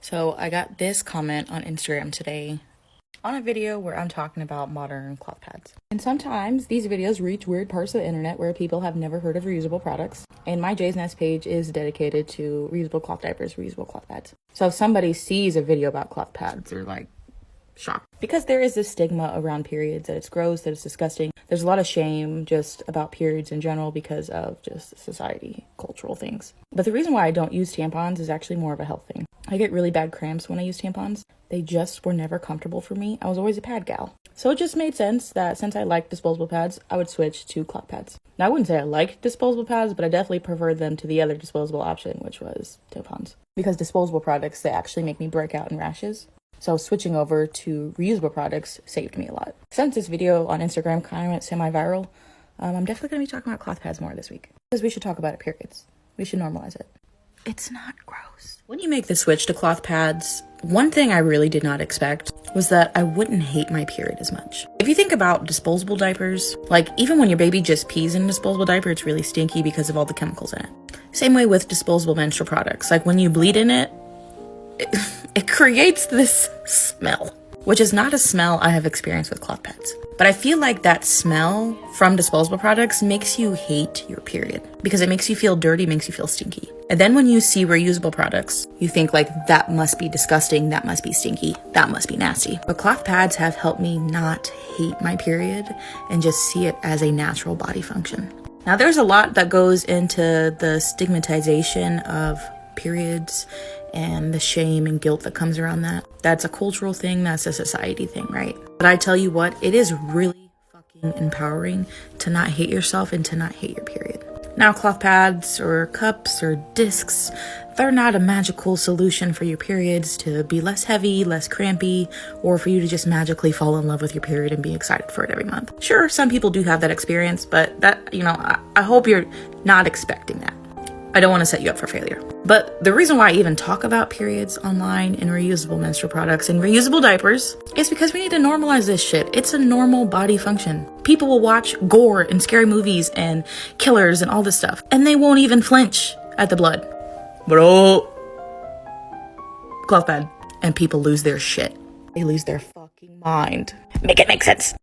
So I got this comment on Instagram today on a video where I'm talking about modern cloth pads. And sometimes these videos reach weird parts of the internet where people have never heard of reusable products. And my Jay's Nest page is dedicated to reusable cloth diapers, reusable cloth pads. So if somebody sees a video about cloth pads, they're like shocked. Because there is this stigma around periods, that it's gross, that it's disgusting. There's a lot of shame just about periods in general because of just society, cultural things. But the reason why I don't use tampons is actually more of a health thing. I get really bad cramps when I use tampons. They just were never comfortable for me. I was always a pad gal. So it just made sense that since I liked disposable pads, I would switch to cloth pads. Now, I wouldn't say I liked disposable pads, but I definitely preferred them to the other disposable option, which was tampons. Because disposable products, they actually make me break out in rashes. So switching over to reusable products saved me a lot. Since this video on Instagram kind of went semi-viral, I'm definitely going to be talking about cloth pads more this week. Because we should talk about it, periods. We should normalize it. It's not gross. When you make the switch to cloth pads, one thing I really did not expect was that I wouldn't hate my period as much. If you think about disposable diapers, like even when your baby just pees in a disposable diaper, it's really stinky because of all the chemicals in it. Same way with disposable menstrual products. Like when you bleed in it, it creates this smell, which is not a smell I have experienced with cloth pads. But I feel like that smell from disposable products makes you hate your period because it makes you feel dirty, makes you feel stinky. And then when you see reusable products, you think like, that must be disgusting, that must be stinky, that must be nasty. But cloth pads have helped me not hate my period and just see it as a natural body function. Now, there's a lot that goes into the stigmatization of periods and the shame and guilt that comes around that. That's a cultural thing, that's a society thing, right? But I tell you what, it is really fucking empowering to not hate yourself and to not hate your period. Now, cloth pads or cups or discs, they're not a magical solution for your periods to be less heavy, less crampy, or for you to just magically fall in love with your period and be excited for it every month. Sure, some people do have that experience, but that, I hope you're not expecting that. I don't want to set you up for failure. But the reason why I even talk about periods online and reusable menstrual products and reusable diapers is because we need to normalize this shit. It's a normal body function. People will watch gore and scary movies and killers and all this stuff, and they won't even flinch at the blood. Bro. Cloth pad. And people lose their shit. They lose their fucking mind. Make it make sense.